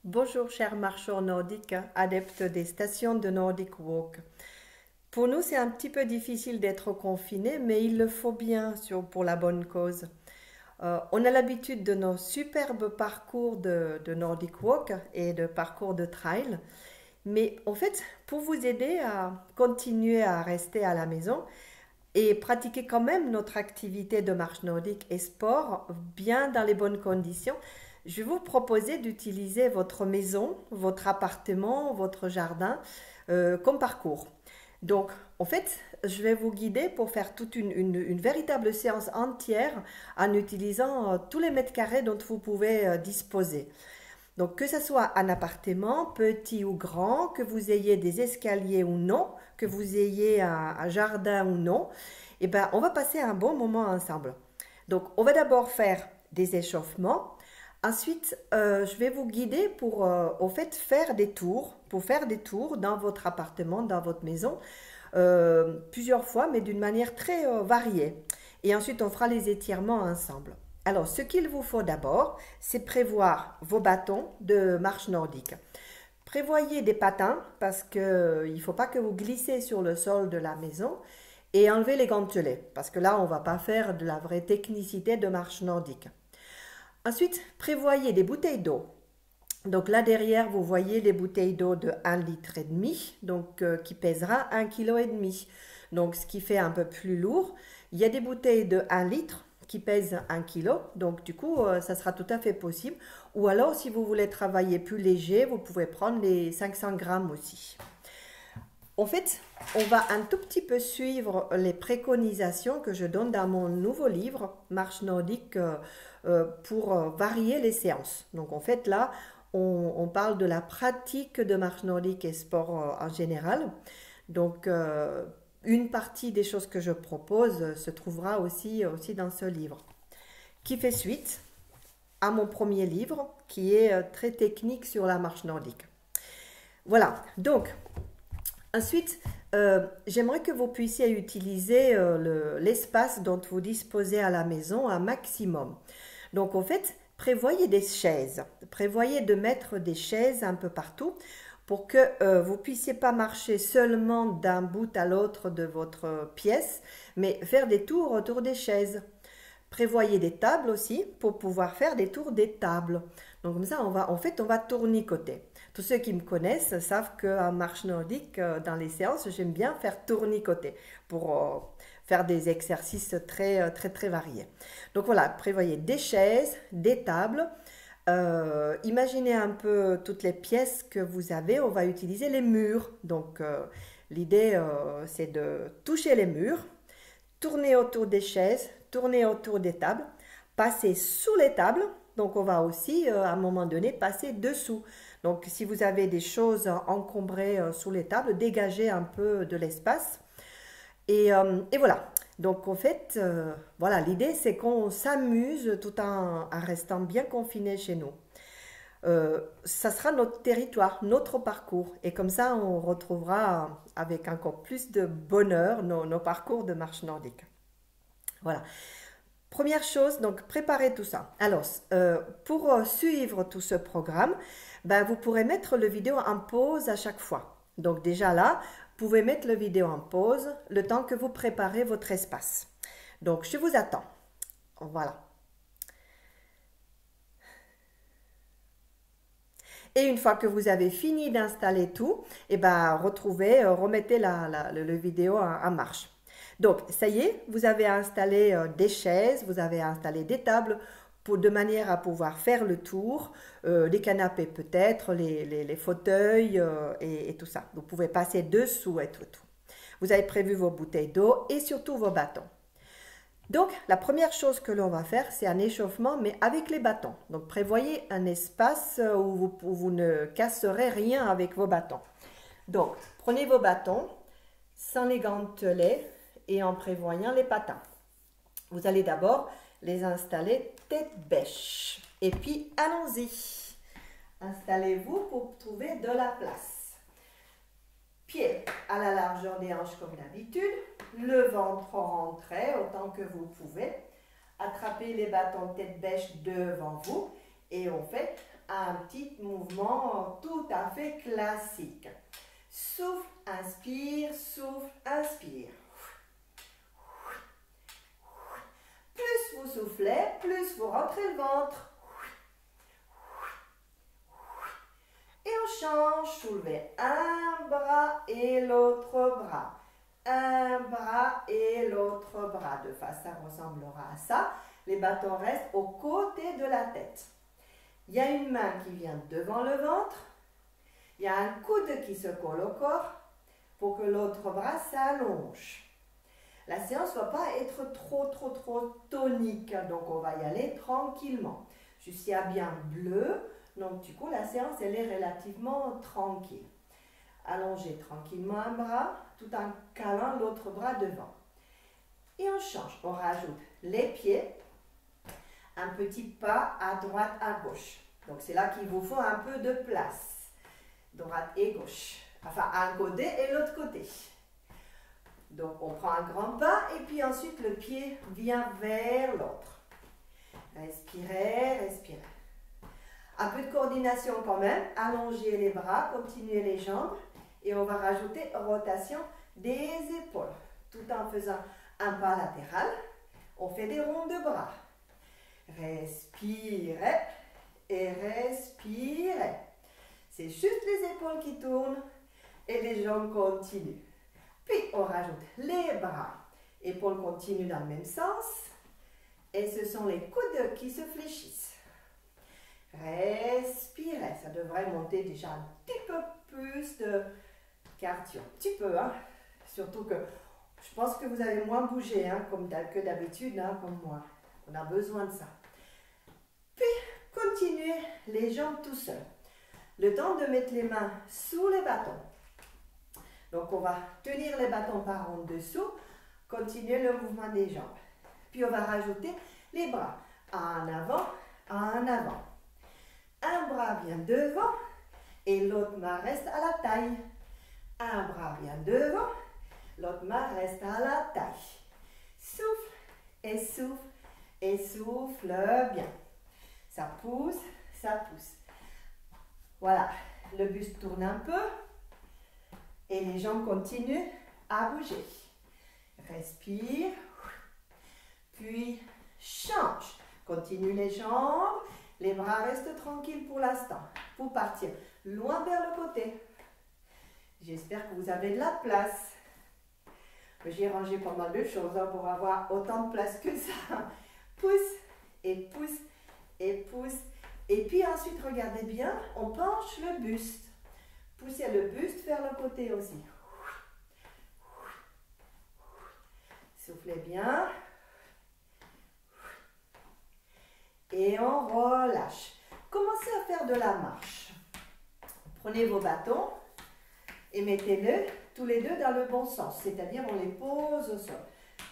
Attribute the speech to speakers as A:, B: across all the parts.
A: Bonjour chers marcheurs nordiques, adeptes des stations de Nordic Walk. Pour nous, c'est un petit peu difficile d'être confinés, mais il le faut bien pour la bonne cause. On a l'habitude de nos superbes parcours de Nordic Walk et de parcours de trail. Mais en fait, pour vous aider à continuer à rester à la maison et pratiquer quand même notre activité de marche nordique et sport bien dans les bonnes conditions, je vais vous proposer d'utiliser votre maison, votre appartement, votre jardin comme parcours. Donc, en fait, je vais vous guider pour faire toute une véritable séance entière en utilisant tous les mètres carrés dont vous pouvez disposer. Donc, que ce soit un appartement, petit ou grand, que vous ayez des escaliers ou non, que vous ayez un jardin ou non, eh ben, on va passer un bon moment ensemble. Donc, on va d'abord faire des échauffements. Ensuite, je vais vous guider pour, au fait, faire des tours, pour faire des tours dans votre appartement, dans votre maison, plusieurs fois, mais d'une manière très variée. Et ensuite, on fera les étirements ensemble. Alors, ce qu'il vous faut d'abord, c'est prévoir vos bâtons de marche nordique. Prévoyez des patins parce qu'il ne faut pas que vous glissez sur le sol de la maison et enlevez les gantelets parce que là, on ne va pas faire de la vraie technicité de marche nordique. Ensuite, prévoyez des bouteilles d'eau. Donc là derrière, vous voyez les bouteilles d'eau de 1,5 litre, donc qui pèsera 1,5 kg. Donc ce qui fait un peu plus lourd. Il y a des bouteilles de 1 litre qui pèsent 1 kg, donc du coup, ça sera tout à fait possible. Ou alors, si vous voulez travailler plus léger, vous pouvez prendre les 500 grammes aussi. En fait, on va un tout petit peu suivre les préconisations que je donne dans mon nouveau livre, Marche nordique, pour varier les séances. Donc en fait, là, on parle de la pratique de marche nordique et sport en général. Donc, une partie des choses que je propose se trouvera aussi dans ce livre, qui fait suite à mon premier livre, qui est très technique sur la marche nordique. Voilà, donc, ensuite, j'aimerais que vous puissiez utiliser l'espace dont vous disposez à la maison un maximum. Donc, en fait, prévoyez des chaises. Prévoyez de mettre des chaises un peu partout pour que vous ne puissiez pas marcher seulement d'un bout à l'autre de votre pièce, mais faire des tours autour des chaises. Prévoyez des tables aussi pour pouvoir faire des tours des tables. Donc comme ça, en fait, on va tournicoter. Tous ceux qui me connaissent savent qu'en marche nordique, dans les séances, j'aime bien faire tournicoter pour faire des exercices très variés. Donc voilà, prévoyez des chaises, des tables. Imaginez un peu toutes les pièces que vous avez. On va utiliser les murs. Donc l'idée, c'est de toucher les murs, tourner autour des chaises, tourner autour des tables, passer sous les tables. Donc on va aussi à un moment donné passer dessous. Donc si vous avez des choses encombrées sous les tables, dégagez un peu de l'espace. Et voilà. Donc en fait, voilà, l'idée c'est qu'on s'amuse tout en restant bien confiné chez nous. Ça sera notre territoire, notre parcours. Et comme ça, on retrouvera avec encore plus de bonheur nos parcours de marche nordique. Voilà. Première chose, donc préparez tout ça. Alors, pour suivre tout ce programme, ben, vous pourrez mettre le vidéo en pause à chaque fois. Donc déjà là, vous pouvez mettre la vidéo en pause le temps que vous préparez votre espace. Donc, je vous attends. Voilà. Et une fois que vous avez fini d'installer tout, et ben, remettez le vidéo en marche. Donc, ça y est, vous avez installé des chaises, vous avez installé des tables de manière à pouvoir faire le tour, les canapés peut-être, les fauteuils et tout ça. Vous pouvez passer dessous et tout. Vous avez prévu vos bouteilles d'eau et surtout vos bâtons. Donc, la première chose que l'on va faire, c'est un échauffement, mais avec les bâtons. Donc, prévoyez un espace où vous ne casserez rien avec vos bâtons. Donc, prenez vos bâtons sans les gantelets et en prévoyant les patins. Vous allez d'abord les installer tête bêche. Et puis, allons-y. Installez-vous pour trouver de la place. Pieds à la largeur des hanches comme d'habitude. Le ventre rentré autant que vous pouvez. Attrapez les bâtons tête bêche devant vous. Et on fait 1, un petit mouvement tout à fait classique. Souffle, inspire, souffle, inspire. Plus vous soufflez, plus vous rentrez le ventre. Et on change, soulevez un bras et l'autre bras. Un bras et l'autre bras. De face, ça ressemblera à ça. Les bâtons restent aux côtés de la tête. Il y a une main qui vient devant le ventre. Il y a un coude qui se colle au corps pour que l'autre bras s'allonge. La séance ne va pas être trop tonique, donc on va y aller tranquillement. Jusqu'à bien bleu, donc du coup la séance elle est relativement tranquille. Allongez tranquillement un bras tout en calant l'autre bras devant. Et on change, on rajoute les pieds, un petit pas à droite, à gauche. Donc c'est là qu'il vous faut un peu de place. Droite et gauche. Enfin un côté et l'autre côté. Donc on prend un grand pas et puis ensuite le pied vient vers l'autre. Respirez, respirez. Un peu de coordination quand même. Allongez les bras, continuez les jambes. Et on va rajouter rotation des épaules. Tout en faisant un pas latéral. On fait des ronds de bras. Respirez et respirez. C'est juste les épaules qui tournent et les jambes continuent. Puis on rajoute les bras. Épaules continuent dans le même sens. Et ce sont les coudes qui se fléchissent. Respirez. Ça devrait monter déjà un petit peu plus de cardio. Un petit peu, hein. Surtout que je pense que vous avez moins bougé que d'habitude, comme moi. On a besoin de ça. Puis, continuez les jambes tout seul. Le temps de mettre les mains sous les bâtons. Donc, on va tenir les bâtons par en dessous. Continuez le mouvement des jambes. Puis, on va rajouter les bras. En avant, en avant. Un bras vient devant et l'autre main reste à la taille. Un bras vient devant, l'autre main reste à la taille. Souffle et souffle et souffle bien. Ça pousse, ça pousse. Voilà, le buste tourne un peu et les jambes continuent à bouger. Respire, puis change. Continue les jambes, les bras restent tranquilles pour l'instant. Pour partir loin vers le côté. J'espère que vous avez de la place. J'ai rangé pas mal de choses pour avoir autant de place que ça. Pousse et pousse et pousse. Et puis ensuite, regardez bien, on penche le buste. Poussez le buste vers le côté aussi. Soufflez bien. Et on relâche. Commencez à faire de la marche. Prenez vos bâtons et mettez-les tous les deux dans le bon sens. C'est-à-dire, on les pose au sol,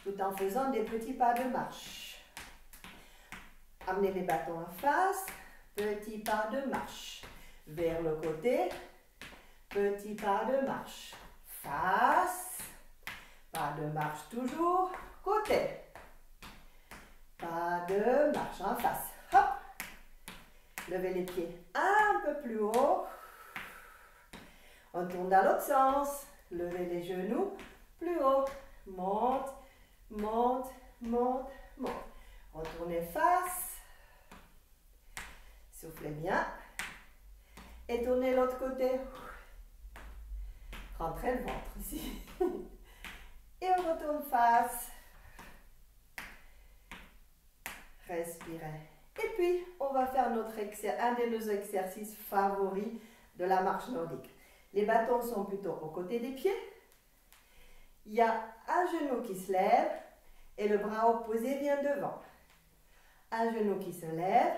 A: tout en faisant des petits pas de marche. Amenez les bâtons en face. Petit pas de marche. Vers le côté. Petit pas de marche. Face. Pas de marche toujours. Côté. Pas de marche en face. Hop. Levez les pieds un peu plus haut. On tourne dans l'autre sens. Levez les genoux plus haut. Monte, monte, monte, monte. Retournez face. Soufflez bien. Et tournez l'autre côté. Rentrez le ventre ici. Et on retourne face. Respirez. Et puis, on va faire un de nos exercices favoris de la marche nordique. Les bâtons sont plutôt aux côtés des pieds. Il y a un genou qui se lève et le bras opposé vient devant. Un genou qui se lève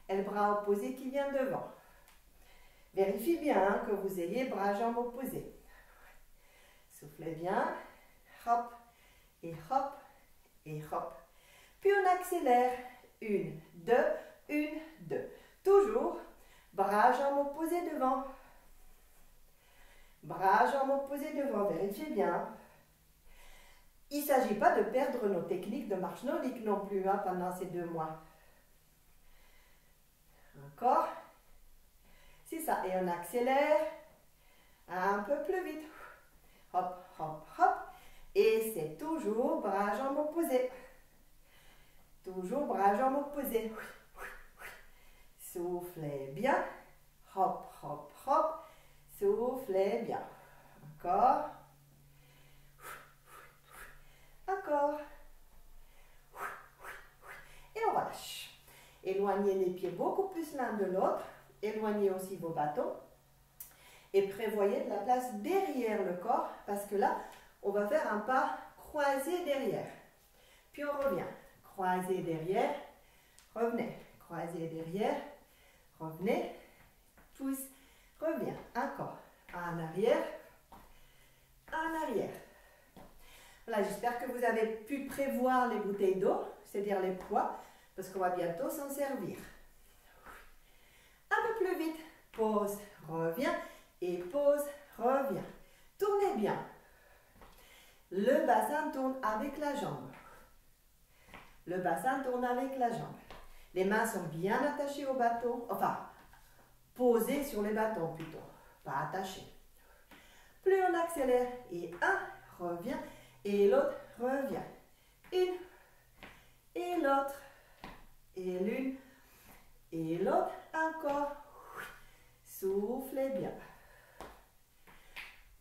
A: et le bras opposé qui vient devant. Vérifiez bien que vous ayez bras-jambes opposés. Soufflez bien. Hop et hop et hop. Puis on accélère. 1, 2, 1, 2. Toujours bras-jambes opposés devant. Bras-jambes opposés devant. Vérifiez bien. Il ne s'agit pas de perdre nos techniques de marche nordique non plus pendant ces 2 mois. Encore. ça. Et on accélère un peu plus vite. Hop, hop, hop. Et c'est toujours bras, jambes opposés. Toujours bras, jambes opposés. Soufflez bien. Hop, hop, hop. Soufflez bien. Encore. Encore. Et on relâche. Éloignez les pieds beaucoup plus l'un de l'autre. Éloignez aussi vos bâtons. Et prévoyez de la place derrière le corps parce que là, on va faire un pas croisé derrière. Puis on revient. Croisé derrière. Revenez. Croisé derrière. Revenez. Pousse. Reviens. Encore. En arrière. En arrière. Voilà, j'espère que vous avez pu prévoir les bouteilles d'eau, c'est-à-dire les poids, parce qu'on va bientôt s'en servir. Un peu plus vite. Pause. Reviens. Et pause. Reviens. Tournez bien. Le bassin tourne avec la jambe. Le bassin tourne avec la jambe. Les mains sont bien attachées au bâton, enfin, posées sur les bâtons plutôt, pas attachées. Plus on accélère, et un, revient, et l'autre, revient. Une, et l'autre, et l'une, et l'autre, encore. Soufflez bien.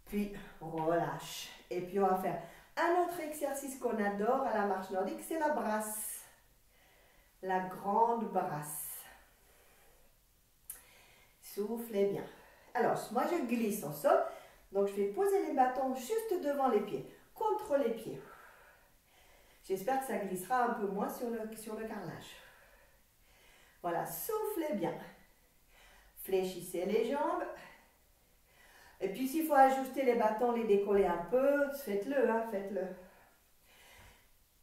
A: Puis, relâche. Et puis, on va faire un autre exercice qu'on adore à la marche nordique, c'est la brasse. La grande brasse. Soufflez bien. Alors, moi, je glisse au sol. Donc, je vais poser les bâtons juste devant les pieds, contre les pieds. J'espère que ça glissera un peu moins sur le carrelage. Voilà, soufflez bien. Fléchissez les jambes. Et puis, s'il faut ajuster les bâtons, les décoller un peu, faites-le, hein, faites-le.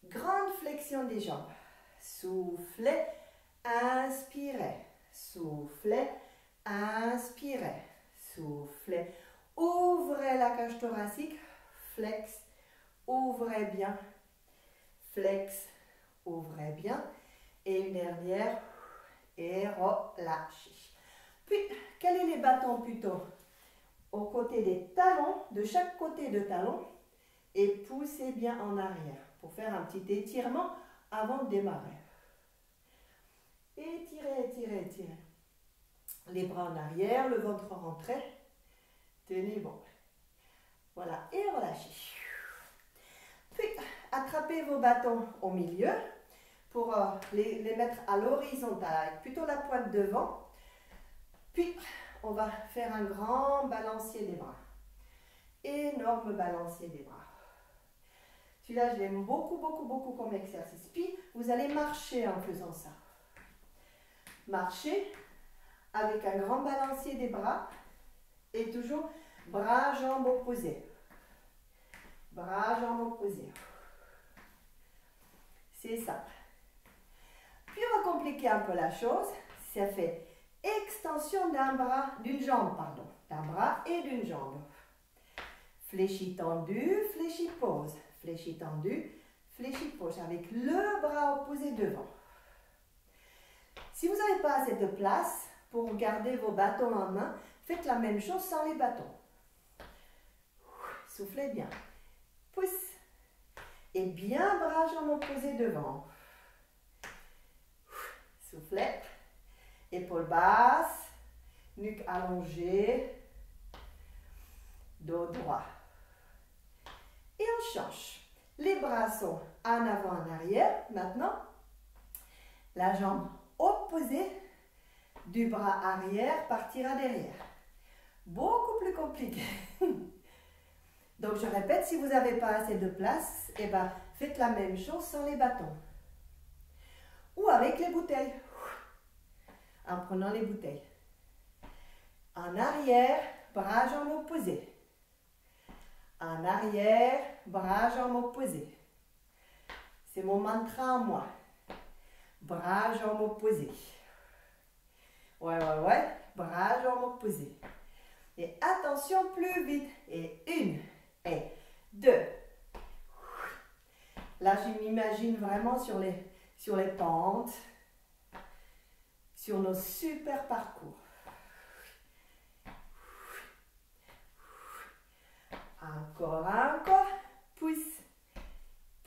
A: Grande flexion des jambes. Soufflez, inspirez. Soufflez, inspirez. Soufflez. Ouvrez la cage thoracique. Flex. Ouvrez bien. Flex. Ouvrez bien. Et une dernière. Et relâchez. Puis, calez les bâtons plutôt au côté des talons, de chaque côté de talon, et poussez bien en arrière pour faire un petit étirement avant de démarrer. Étirez, étirez, étirez. Les bras en arrière, le ventre rentré. Tenez bon. Voilà, et relâchez. Puis, attrapez vos bâtons au milieu pour les mettre à l'horizontale, avec plutôt la pointe devant. Puis, on va faire un grand balancier des bras. Énorme balancier des bras. Celui-là, je l'aime beaucoup, beaucoup, beaucoup comme exercice. Puis, vous allez marcher en faisant ça. Marcher avec un grand balancier des bras et toujours bras, jambes opposés. Bras, jambes opposés. C'est ça. Puis, on va compliquer un peu la chose. Ça fait extension d'un bras, d'une jambe, pardon. D'un bras et d'une jambe. Fléchis tendu, fléchis pause. Fléchis tendu, fléchis pause. Avec le bras opposé devant. Si vous n'avez pas assez de place pour garder vos bâtons en main, faites la même chose sans les bâtons. Soufflez bien. Pousse. Et bien bras, jambes opposées devant. Soufflez. Épaules basses, nuque allongée, dos droit. Et on change. Les bras sont en avant, en arrière. Maintenant, la jambe opposée du bras arrière partira derrière. Beaucoup plus compliqué. Donc, je répète, si vous n'avez pas assez de place, eh ben, faites la même chose sans les bâtons. Ou avec les bouteilles. En prenant les bouteilles. En arrière, bras, jambes opposés. En arrière, bras, jambes opposés. C'est mon mantra en moi. Bras, jambes opposés. Ouais. Bras, jambes opposés. Et attention, plus vite. Et une, et deux. Là, je m'imagine vraiment sur les pentes. Sur nos super parcours. Encore. Pousse,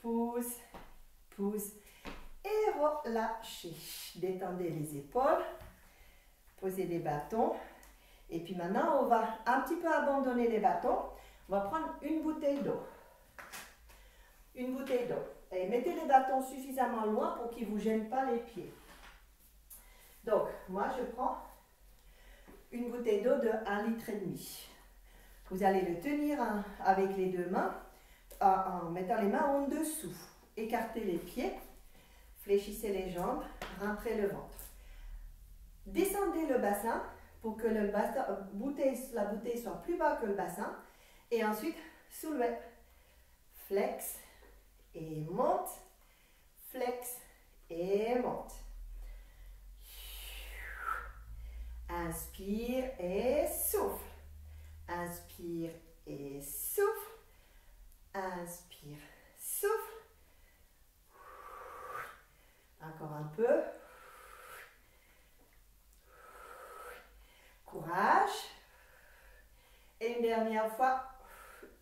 A: pousse, pousse. Et relâchez. Détendez les épaules. Posez les bâtons. Et puis maintenant, on va un petit peu abandonner les bâtons. On va prendre une bouteille d'eau. Une bouteille d'eau. Et mettez les bâtons suffisamment loin pour qu'ils ne vous gênent pas les pieds. Donc, moi, je prends une bouteille d'eau de 1,5 litre. Vous allez le tenir avec les deux mains, en mettant les mains en dessous. Écartez les pieds, fléchissez les jambes, rentrez le ventre. Descendez le bassin pour que la bouteille soit plus bas que le bassin. Et ensuite, soulevez, flex et monte, flex et monte. Inspire et souffle. Inspire et souffle. Inspire, souffle. Encore un peu. Courage. Et une dernière fois.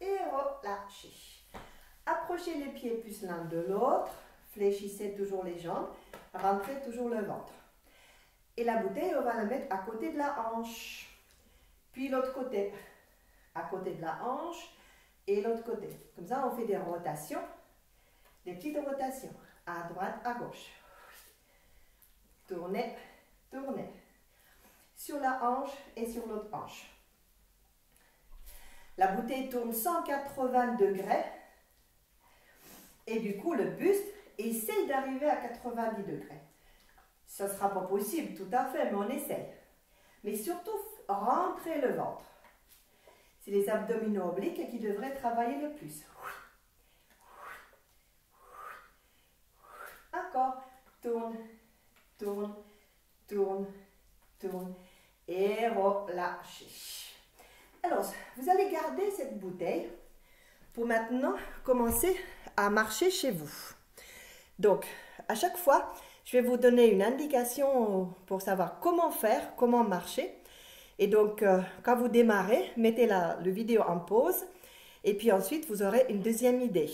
A: Et relâchez. Approchez les pieds plus l'un de l'autre. Fléchissez toujours les jambes. Rentrez toujours le ventre. Et la bouteille, on va la mettre à côté de la hanche. Puis l'autre côté. À côté de la hanche. Et l'autre côté. Comme ça, on fait des rotations. Des petites rotations. À droite, à gauche. Tournez, tournez. Sur la hanche et sur l'autre hanche. La bouteille tourne 180 degrés. Et du coup, le buste essaye d'arriver à 90 degrés. Ce ne sera pas possible, tout à fait, mais on essaye. Mais surtout, rentrez le ventre. C'est les abdominaux obliques qui devraient travailler le plus. Encore. Tourne, tourne, tourne, tourne. Et relâchez. Alors, vous allez garder cette bouteille pour maintenant commencer à marcher chez vous. Donc, à chaque fois, je vais vous donner une indication pour savoir comment faire, comment marcher. Et donc, quand vous démarrez, mettez le vidéo en pause. Et puis ensuite, vous aurez une deuxième idée.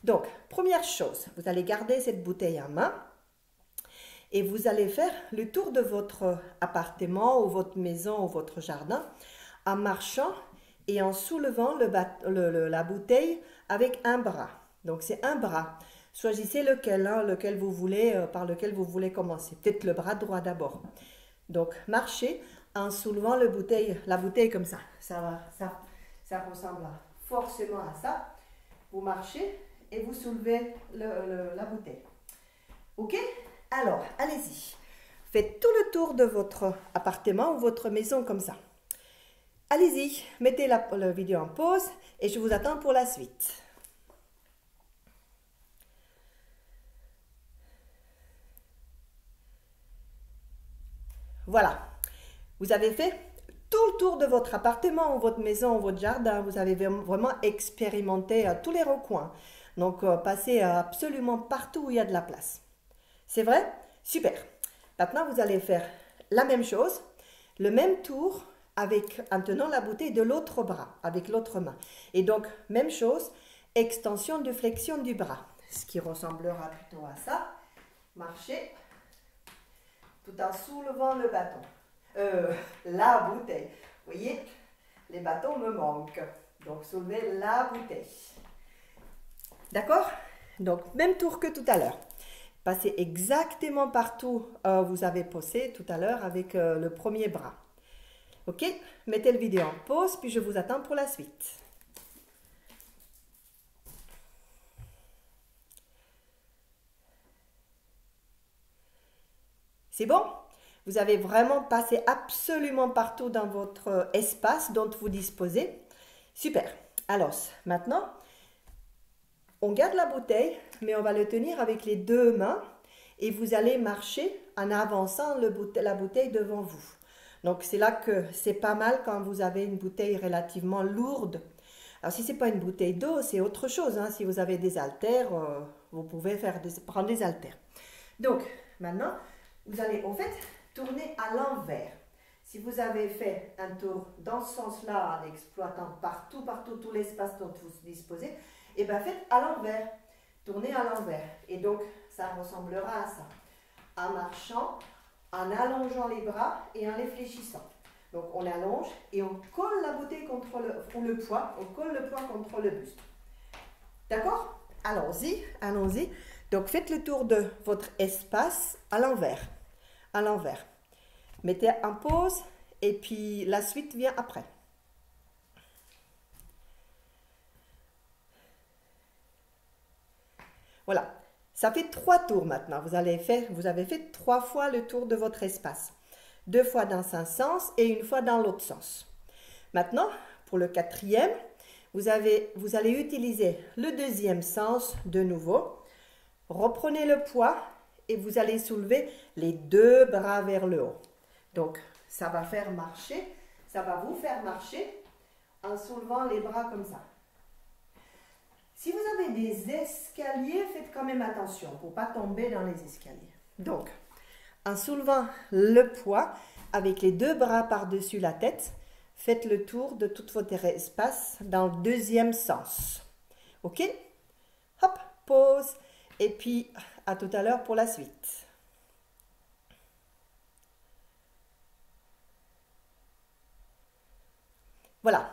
A: Donc, première chose, vous allez garder cette bouteille en main. Et vous allez faire le tour de votre appartement ou votre maison ou votre jardin en marchant et en soulevant la bouteille avec un bras. Donc, c'est un bras. Choisissez lequel, par lequel vous voulez commencer. Peut-être le bras droit d'abord. Donc, marchez en soulevant la bouteille comme ça. Ça ressemble forcément à ça. Vous marchez et vous soulevez la bouteille. Ok? Alors, allez-y. Faites tout le tour de votre appartement ou votre maison comme ça. Allez-y, mettez la vidéo en pause et je vous attends pour la suite. Voilà, vous avez fait tout le tour de votre appartement ou votre maison ou votre jardin. Vous avez vraiment expérimenté tous les recoins. Donc, passez absolument partout où il y a de la place. C'est vrai? Super. Maintenant, vous allez faire la même chose, le même tour en tenant la bouteille de l'autre bras, avec l'autre main. Et donc, même chose, extension de flexion du bras, ce qui ressemblera plutôt à ça. Marchez tout en soulevant le bâton. La bouteille. Vous voyez, les bâtons me manquent. Donc, soulevez la bouteille. D'accord? Donc, même tour que tout à l'heure. Passez exactement partout où vous avez posé tout à l'heure avec le premier bras. Ok? Mettez le vidéo en pause, puis je vous attends pour la suite. C'est bon? Vous avez vraiment passé absolument partout dans votre espace dont vous disposez. Super. Alors, maintenant, on garde la bouteille, mais on va le tenir avec les deux mains et vous allez marcher en avançant la bouteille devant vous. Donc, c'est là que c'est pas mal quand vous avez une bouteille relativement lourde. Alors, si ce n'est pas une bouteille d'eau, c'est autre chose. Hein. Si vous avez des haltères, vous pouvez prendre des haltères. Donc, maintenant, vous allez en fait tourner à l'envers. Si vous avez fait un tour dans ce sens-là, en exploitant partout tout l'espace dont vous disposez, et bien faites à l'envers. Tournez à l'envers. Et donc, ça ressemblera à ça. En marchant, en allongeant les bras et en les fléchissant. Donc, on allonge et on colle la bouteille contre le poids. On colle le poids contre le buste. D'accord? Allons-y, allons-y. Donc, faites le tour de votre espace à l'envers. À l'envers. Mettez en pause et puis la suite vient après. Voilà, ça fait 3 tours maintenant. Vous avez fait 3 fois le tour de votre espace. 2 fois dans un sens et 1 fois dans l'autre sens. Maintenant, pour le 4e, vous allez utiliser le 2e sens de nouveau. Reprenez le poids et vous allez soulever les 2 bras vers le haut. Donc, ça va vous faire marcher en soulevant les bras comme ça. Si vous avez des escaliers, faites quand même attention pour ne pas tomber dans les escaliers. Donc, en soulevant le poids avec les 2 bras par-dessus la tête, faites le tour de tout votre espace dans le 2e sens. Ok? Hop, pause. Et puis, à tout à l'heure pour la suite. Voilà,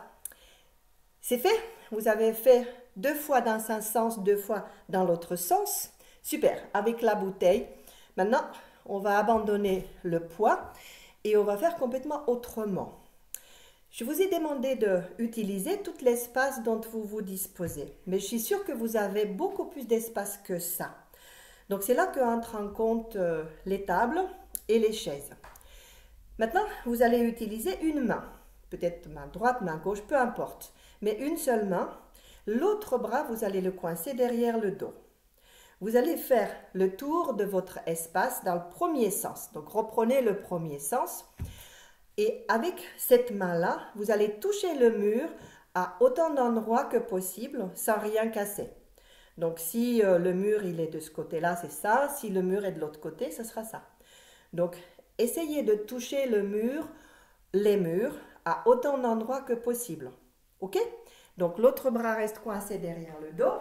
A: c'est fait. Vous avez fait 2 fois dans un sens, 2 fois dans l'autre sens. Super, avec la bouteille. Maintenant, on va abandonner le poids et on va faire complètement autrement. Je vous ai demandé d'utiliser tout l'espace dont vous disposez. Mais je suis sûre que vous avez beaucoup plus d'espace que ça. Donc, c'est là qu'entrent en compte les tables et les chaises. Maintenant, vous allez utiliser une main. Peut-être main droite, main gauche, peu importe. Mais une seule main. L'autre bras, vous allez le coincer derrière le dos. Vous allez faire le tour de votre espace dans le premier sens. Donc, reprenez le premier sens. Et avec cette main-là, vous allez toucher le mur à autant d'endroits que possible sans rien casser. Donc, si le mur il est de ce côté-là, c'est ça. Si le mur est de l'autre côté, ce sera ça. Donc, essayez de toucher le mur, les murs, à autant d'endroits que possible. Ok? Donc, l'autre bras reste coincé derrière le dos.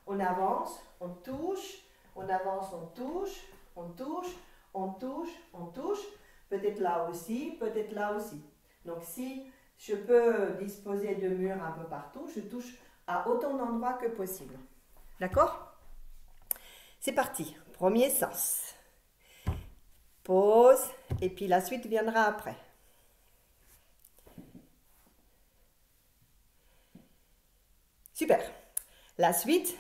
A: On avance, on touche, on avance, on touche, on touche, on touche, on touche. Peut-être là aussi, peut-être là aussi. Donc, si je peux disposer de murs un peu partout, je touche à autant d'endroits que possible. D'accord? C'est parti. Premier sens. Pause. Et puis, la suite viendra après. Super. La suite,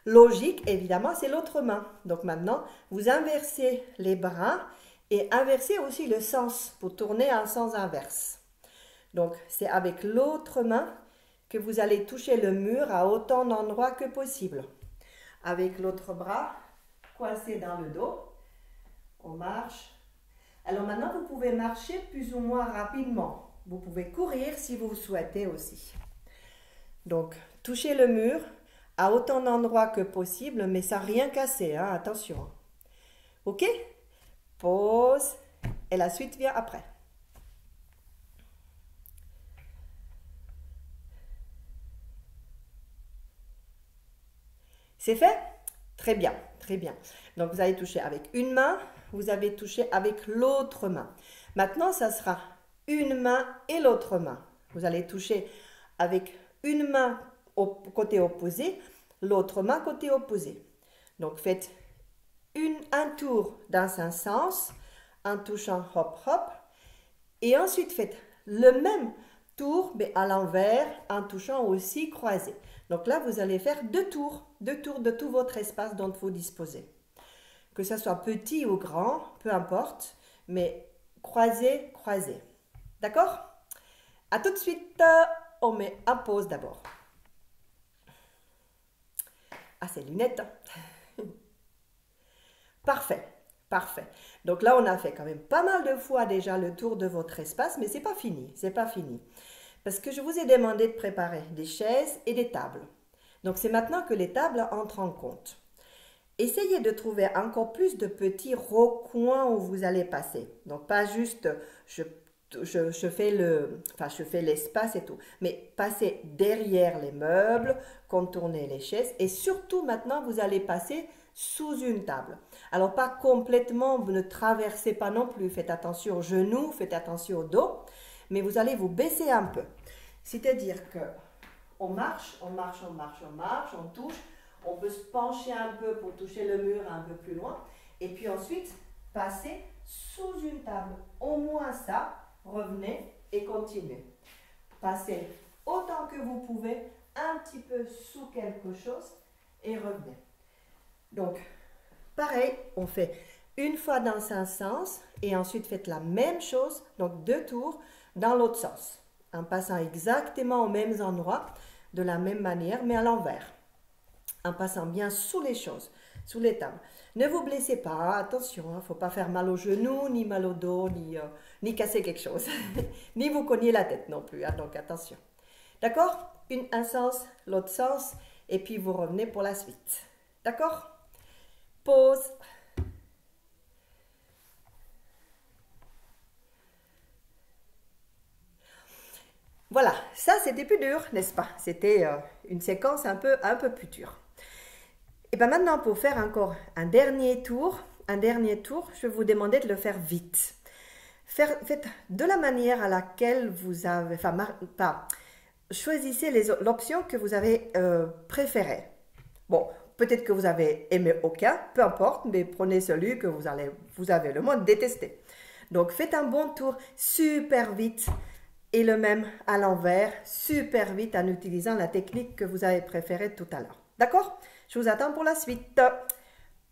A: logique, évidemment, c'est l'autre main. Donc maintenant, vous inversez les bras et inversez aussi le sens pour tourner en sens inverse. Donc, c'est avec l'autre main que vous allez toucher le mur à autant d'endroits que possible. Avec l'autre bras coincé dans le dos, on marche. Alors maintenant, vous pouvez marcher plus ou moins rapidement. Vous pouvez courir si vous le souhaitez aussi. Donc, touchez le mur à autant d'endroits que possible, mais sans rien casser, hein, attention. Ok? Pause. Et la suite vient après. C'est fait? Très bien, très bien. Donc, vous allez toucher avec une main, vous avez touché avec l'autre main. Maintenant, ça sera une main et l'autre main. Vous allez toucher avec une main au côté opposé, l'autre main côté opposé. Donc, faites un tour dans un sens, en touchant hop hop, et ensuite faites le même tour, mais à l'envers, en touchant aussi croisé. Donc là, vous allez faire 2 tours de tout votre espace dont vous disposez. Que ce soit petit ou grand, peu importe, mais croisé, croisé. D'accord? À tout de suite. On met en pause d'abord. Ah, ces lunettes. Parfait, parfait. Donc là, on a fait quand même pas mal de fois déjà le tour de votre espace, mais c'est pas fini, c'est pas fini. Parce que je vous ai demandé de préparer des chaises et des tables. Donc c'est maintenant que les tables entrent en compte. Essayez de trouver encore plus de petits recoins où vous allez passer. Donc pas juste je je fais l'espace et tout. Mais passez derrière les meubles, contournez les chaises et surtout maintenant vous allez passer sous une table. Alors pas complètement, vous ne traversez pas non plus, faites attention aux genoux, faites attention au dos, mais vous allez vous baisser un peu. C'est-à-dire que on marche, on marche, on marche, on marche, on touche, on peut se pencher un peu pour toucher le mur un peu plus loin et puis ensuite passer sous une table. Au moins ça, revenez et continuez. Passez autant que vous pouvez un petit peu sous quelque chose et revenez. Donc, pareil, on fait une fois dans un sens et ensuite faites la même chose, donc 2 tours dans l'autre sens, en passant exactement aux mêmes endroits, de la même manière, mais à l'envers, en passant bien sous les choses, sous les tables. Ne vous blessez pas, attention, il ne faut pas faire mal aux genoux, ni mal au dos, ni casser quelque chose, ni vous cogner la tête non plus, hein, donc attention. D'accord? Un sens, l'autre sens, et puis vous revenez pour la suite. D'accord? Pause. Voilà, ça c'était plus dur, n'est-ce pas? C'était une séquence un peu plus dure. Et bien maintenant, pour faire encore un dernier tour, je vais vous demander de le faire vite. Faites de la manière à laquelle vous avez, choisissez l'option que vous avez préférée. Bon, peut-être que vous avez aimé aucun, peu importe, mais prenez celui que vous avez le moins détesté. Donc faites un bon tour super vite et le même à l'envers, super vite en utilisant la technique que vous avez préférée tout à l'heure. D'accord? Je vous attends pour la suite.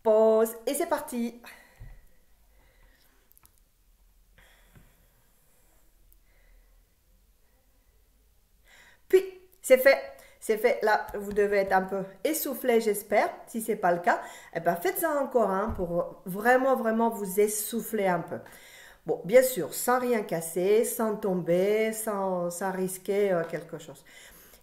A: Pause et c'est parti. Puis, c'est fait. C'est fait. Là, vous devez être un peu essoufflé, j'espère. Si ce n'est pas le cas, eh ben, faites-en encore un pour vraiment, vraiment vous essouffler un peu. Bon, bien sûr, sans rien casser, sans tomber, sans risquer quelque chose.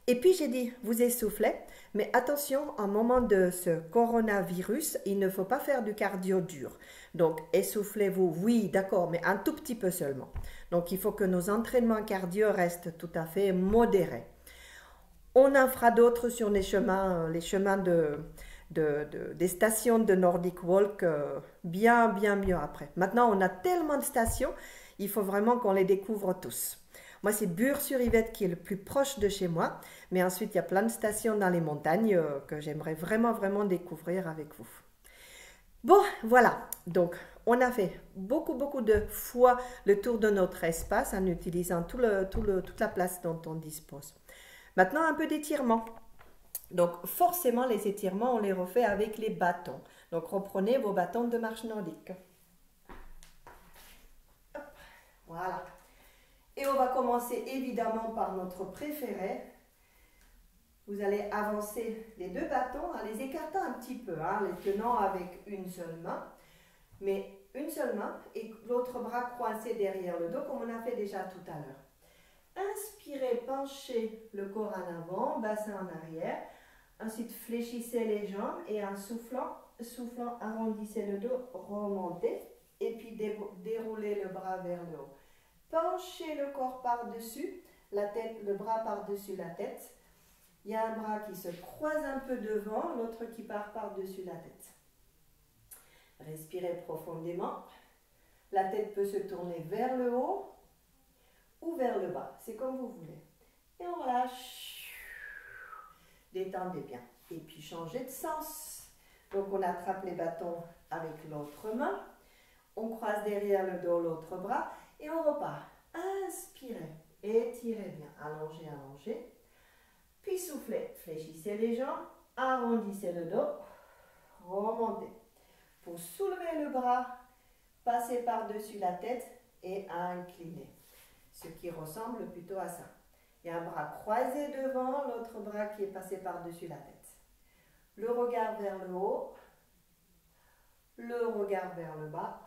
A: Et puis, j'ai dit, vous essoufflez, mais attention, en moment de ce coronavirus, il ne faut pas faire du cardio dur. Donc, essoufflez-vous, oui, d'accord, mais un tout petit peu seulement. Donc, il faut que nos entraînements cardio restent tout à fait modérés. On en fera d'autres sur les chemins des stations de Nordic Walk bien mieux après. Maintenant, on a tellement de stations, il faut vraiment qu'on les découvre tous. Moi, c'est Bure-sur-Yvette qui est le plus proche de chez moi, mais ensuite, il y a plein de stations dans les montagnes que j'aimerais vraiment découvrir avec vous. Bon, voilà, donc on a fait beaucoup de fois le tour de notre espace en utilisant toute la place dont on dispose. Maintenant, un peu d'étirement. Donc, forcément, les étirements, on les refait avec les bâtons. Donc, reprenez vos bâtons de marche nordique. Hop, voilà. Et on va commencer évidemment par notre préféré. Vous allez avancer les 2 bâtons en les écartant un petit peu, hein, les tenant avec une seule main. Mais une seule main et l'autre bras coincé derrière le dos comme on a fait déjà tout à l'heure. Inspirez, penchez le corps en avant, bassin en arrière. Ensuite, fléchissez les jambes et en soufflant, arrondissez le dos, remontez. Et puis, déroulez le bras vers le haut. Penchez le corps par-dessus, le bras par-dessus la tête. Il y a un bras qui se croise un peu devant, l'autre qui part par-dessus la tête. Respirez profondément. La tête peut se tourner vers le haut ou vers le bas. C'est comme vous voulez. Et on relâche. Détendez bien. Et puis changez de sens. Donc on attrape les bâtons avec l'autre main. On croise derrière le dos l'autre bras. Et on repart. Inspirez. Étirez bien. Allongez, allongez. Puis soufflez. Fléchissez les jambes. Arrondissez le dos. Remontez. Pour soulever le bras, passez par-dessus la tête et incliner. Ce qui ressemble plutôt à ça. Il y a un bras croisé devant, l'autre bras qui est passé par-dessus la tête. Le regard vers le haut, le regard vers le bas.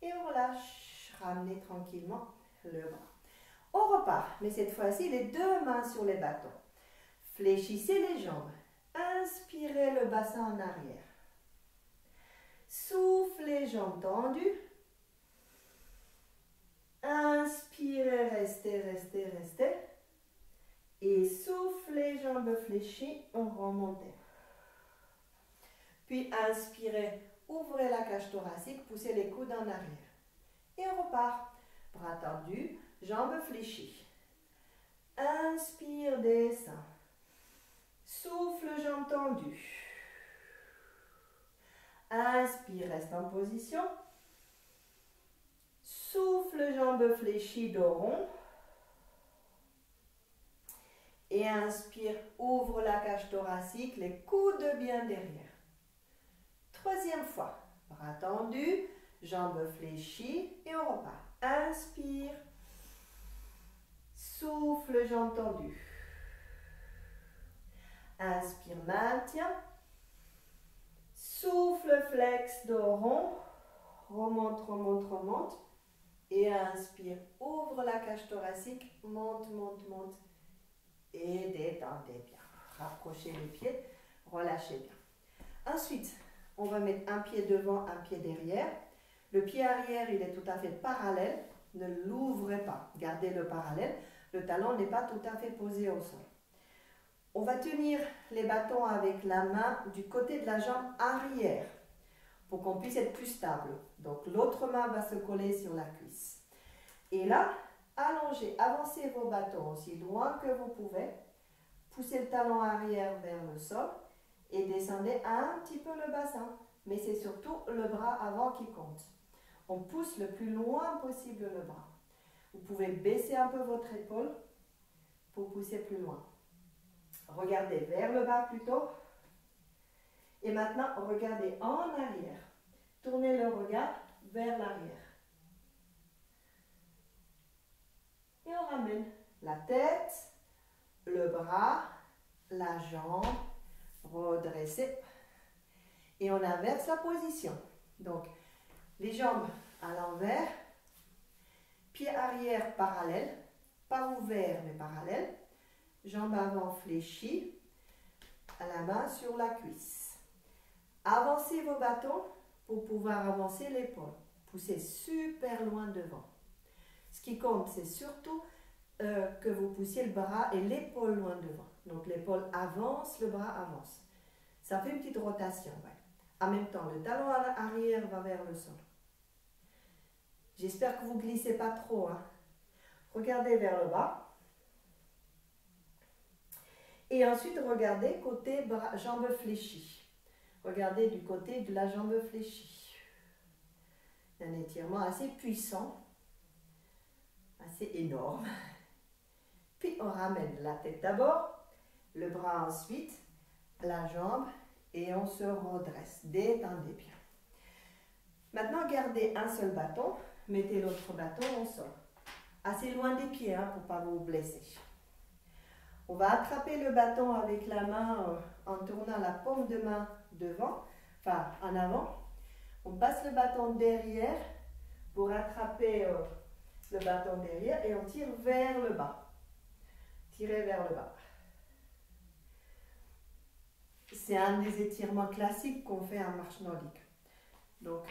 A: Et on relâche. Ramenez tranquillement le bras. On repart, mais cette fois-ci, les 2 mains sur les bâtons. Fléchissez les jambes. Inspirez le bassin en arrière. Soufflez, jambes tendues. jambes fléchies, on remonte. Puis inspirez, ouvrez la cage thoracique, poussez les coudes en arrière. Et on repart. Bras tendus, jambes fléchies. Inspire, descend. Souffle, jambes tendues. Inspire, reste en position. Souffle, jambes fléchies, dos rond. Et inspire, ouvre la cage thoracique, les coudes bien derrière. Troisième fois, bras tendus, jambes fléchies et on repart. Inspire, souffle, jambes tendues. Inspire, maintien. Souffle, flex, dos rond. Remonte, remonte, remonte. Et inspire, ouvre la cage thoracique, monte, monte, monte. Et détendez bien. Rapprochez les pieds, relâchez bien. Ensuite, on va mettre un pied devant, un pied derrière. Le pied arrière, il est tout à fait parallèle. Ne l'ouvrez pas. Gardez le parallèle. Le talon n'est pas tout à fait posé au sol. On va tenir les bâtons avec la main du côté de la jambe arrière pour qu'on puisse être plus stable. Donc, l'autre main va se coller sur la cuisse. Et là, allongez, avancez vos bâtons aussi loin que vous pouvez. Poussez le talon arrière vers le sol et descendez un petit peu le bassin. Mais c'est surtout le bras avant qui compte. On pousse le plus loin possible le bras. Vous pouvez baisser un peu votre épaule pour pousser plus loin. Regardez vers le bas plutôt. Et maintenant, regardez en arrière. Tournez le regard vers l'arrière. Et on ramène la tête, le bras, la jambe, redressez. Et on inverse la position. Donc, les jambes à l'envers, pied arrière parallèle, pas ouvert mais parallèle, jambes avant fléchies, à la main sur la cuisse. Avancez vos bâtons pour pouvoir avancer l'épaule. Poussez super loin devant. Ce qui compte, c'est surtout que vous poussiez le bras et l'épaule loin devant. Donc l'épaule avance, le bras avance. Ça fait une petite rotation. Ouais. En même temps, le talon arrière va vers le sol. J'espère que vous ne glissez pas trop. Hein. Regardez vers le bas. Et ensuite, regardez côté bras, jambes fléchies. Regardez du côté de la jambe fléchie. Un étirement assez puissant, assez énorme. Puis on ramène la tête d'abord, le bras ensuite, la jambe et on se redresse. Détendez bien. Maintenant, gardez un seul bâton, mettez l'autre bâton au sol. Assez loin des pieds hein, pour ne pas vous blesser. On va attraper le bâton avec la main en tournant la paume de main devant, enfin en avant. On passe le bâton derrière pour attraper le bâton derrière et on tire vers le bas. Tirez vers le bas. C'est un des étirements classiques qu'on fait en marche nordique. Donc,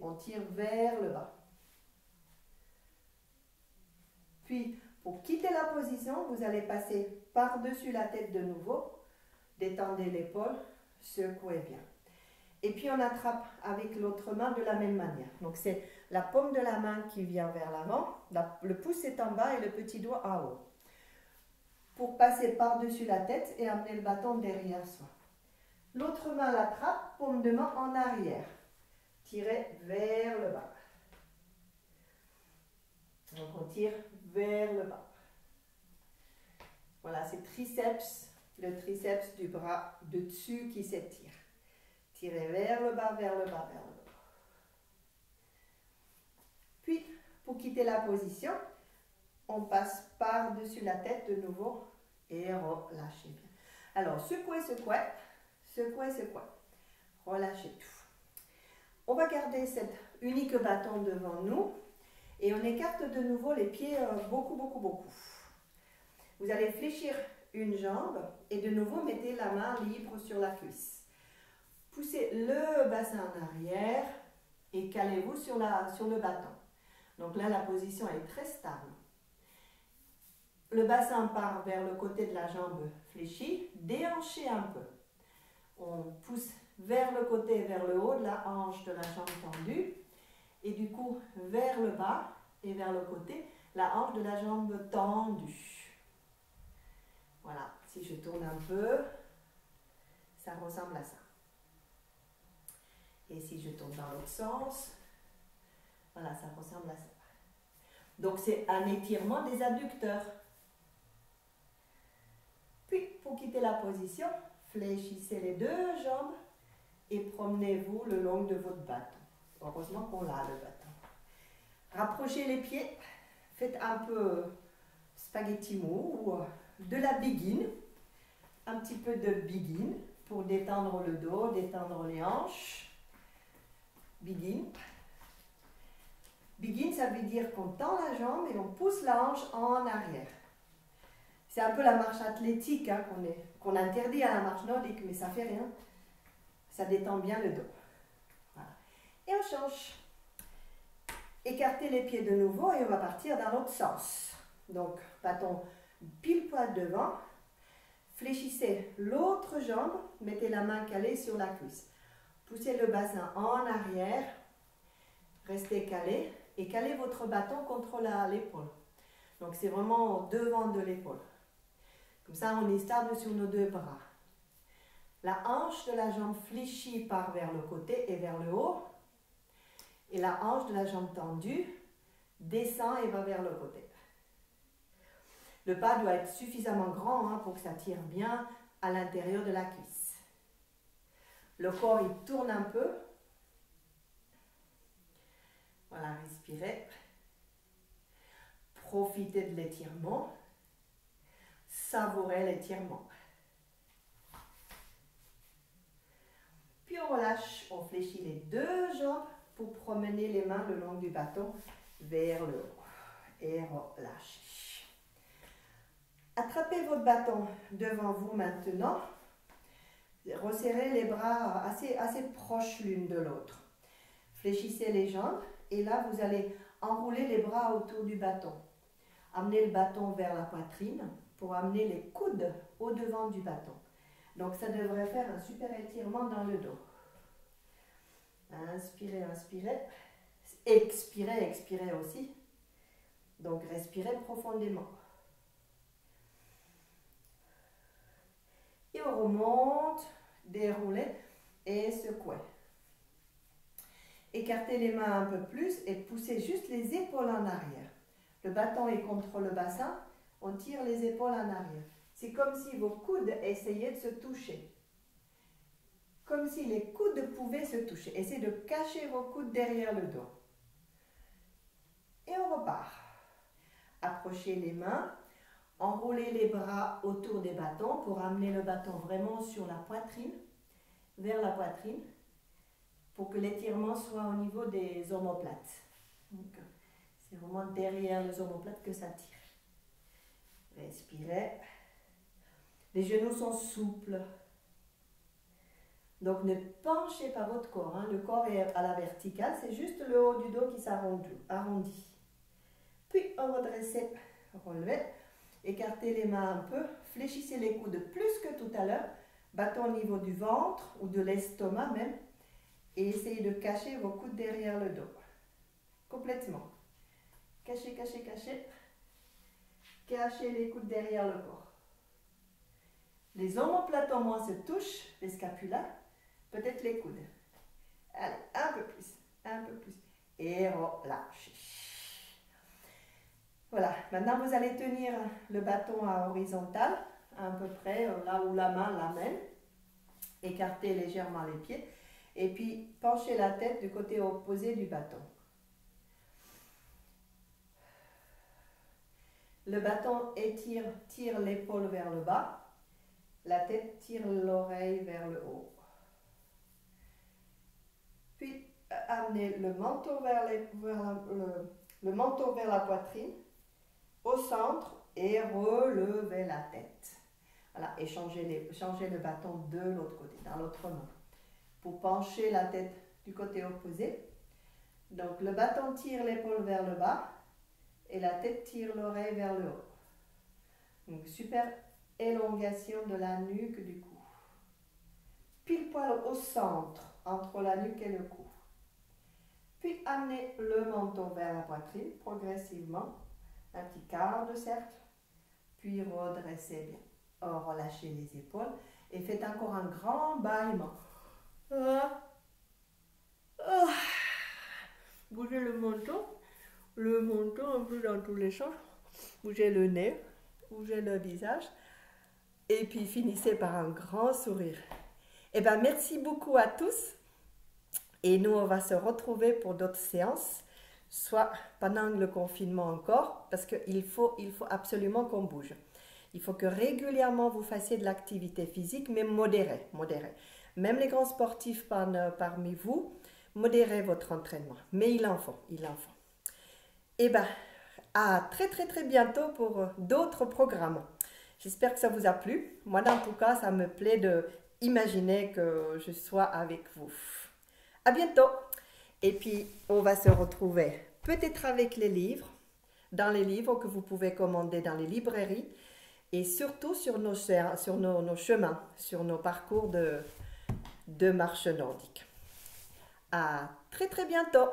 A: on tire vers le bas. Puis, pour quitter la position, vous allez passer par-dessus la tête de nouveau. Détendez l'épaule, secouez bien. Et puis, on attrape avec l'autre main de la même manière. Donc, c'est la paume de la main qui vient vers l'avant. Le pouce est en bas et le petit doigt en haut. Pour passer par-dessus la tête et amener le bâton derrière soi. L'autre main l'attrape, paume de main en arrière. Tirez vers le bas. Donc on tire vers le bas. Voilà, c'est triceps, le triceps du bras de dessus qui s'étire. Tirez vers le bas, vers le bas, vers le bas. Puis, pour quitter la position, on passe par-dessus la tête de nouveau et relâchez bien. Alors, secouez, secouez, secouez, secouez. Relâchez tout. On va garder cet unique bâton devant nous et on écarte de nouveau les pieds beaucoup, beaucoup, beaucoup. Vous allez fléchir une jambe et de nouveau mettez la main libre sur la cuisse. Poussez le bassin en arrière et calez-vous sur le bâton. Donc là, la position est très stable. le bassin part vers le côté de la jambe fléchie, déhanchez un peu. On pousse vers le côté, vers le haut de la hanche de la jambe tendue. Et du coup, vers le bas et vers le côté, la hanche de la jambe tendue. Voilà, si je tourne un peu, ça ressemble à ça. Et si je tourne dans l'autre sens, voilà, ça ressemble à ça. Donc c'est un étirement des adducteurs. Puis, pour quitter la position, fléchissez les deux jambes et promenez-vous le long de votre bâton. Heureusement qu'on l'a, le bâton. Rapprochez les pieds, faites un peu spaghetti mou ou de la begin, un petit peu de begin pour détendre le dos, détendre les hanches. Begin. Begin, ça veut dire qu'on tend la jambe et on pousse la hanche en arrière. C'est un peu la marche athlétique hein, qu'on interdit à la marche nordique, mais ça ne fait rien. Ça détend bien le dos. Voilà. Et on change. Écartez les pieds de nouveau et on va partir dans l'autre sens. Donc, bâton pile poil devant. Fléchissez l'autre jambe, mettez la main calée sur la cuisse. Poussez le bassin en arrière. Restez calé et calez votre bâton contre l'épaule. Donc, c'est vraiment au devant de l'épaule. Comme ça, on est stable sur nos deux bras. La hanche de la jambe fléchie part vers le côté et vers le haut. Et la hanche de la jambe tendue descend et va vers le côté. Le pas doit être suffisamment grand hein, pour que ça tire bien à l'intérieur de la cuisse. Le corps, il tourne un peu. Voilà, respirez. Profitez de l'étirement. Savourez l'étirement. Puis on relâche, on fléchit les deux jambes pour promener les mains le long du bâton vers le haut. Et relâchez. Attrapez votre bâton devant vous maintenant. Resserrez les bras assez proches l'une de l'autre. Fléchissez les jambes et là vous allez enrouler les bras autour du bâton. Amenez le bâton vers la poitrine pour amener les coudes au devant du bâton. Donc ça devrait faire un super étirement dans le dos. Inspirez, inspirez. Expirez, expirez aussi. Donc respirez profondément. Et on remonte, déroulez et secouez. Écartez les mains un peu plus et poussez juste les épaules en arrière. Le bâton est contre le bassin, on tire les épaules en arrière. C'est comme si vos coudes essayaient de se toucher. Comme si les coudes pouvaient se toucher. Essayez de cacher vos coudes derrière le dos. Et on repart. Approchez les mains. Enroulez les bras autour des bâtons pour amener le bâton vraiment sur la poitrine, vers la poitrine, pour que l'étirement soit au niveau des omoplates. C'est vraiment derrière les omoplates que ça tire. Respirez. Les genoux sont souples. Donc ne penchez pas votre corps. Hein. Le corps est à la verticale, c'est juste le haut du dos qui s'arrondit. Puis on redresse, relevez. Écartez les mains un peu, fléchissez les coudes plus que tout à l'heure, bâton au niveau du ventre ou de l'estomac même, et essayez de cacher vos coudes derrière le dos. Complètement. Cachez, cachez, cachez. Cachez les coudes derrière le corps. Les omoplates au moins se touchent, les scapulas, peut-être les coudes. Allez, un peu plus, un peu plus. Et relâchez. Voilà, maintenant vous allez tenir le bâton à horizontal, à peu près là où la main l'amène. Écartez légèrement les pieds et puis penchez la tête du côté opposé du bâton. Le bâton tire l'épaule vers le bas, la tête tire l'oreille vers le haut. Puis amenez le menton le menton vers la poitrine, au centre et relevez la tête. Voilà, et changez le bâton de l'autre côté, dans l'autre main. Pour pencher la tête du côté opposé. Donc le bâton tire l'épaule vers le bas et la tête tire l'oreille vers le haut. Une super élongation de la nuque du cou. Pile poil au centre, entre la nuque et le cou. Puis amenez le menton vers la poitrine progressivement. Un petit quart de cercle. Puis redressez bien. Relâchez les épaules et faites encore un grand bâillement. Bougez le menton un peu dans tous les sens. Bougez le nez, bougez le visage. Et puis finissez par un grand sourire. Eh bien, merci beaucoup à tous. Et nous, on va se retrouver pour d'autres séances, soit pendant le confinement encore, parce qu'il faut absolument qu'on bouge. Il faut que régulièrement vous fassiez de l'activité physique, mais modérée. Même les grands sportifs parmi vous, modérez votre entraînement. Mais il en faut. Eh bien, à très bientôt pour d'autres programmes. J'espère que ça vous a plu. Moi, en tout cas, ça me plaît de imaginer que je sois avec vous. À bientôt. Et puis, on va se retrouver peut-être avec les livres, dans les livres que vous pouvez commander dans les librairies et surtout sur nos chemins, sur nos parcours de marche nordique. À très bientôt.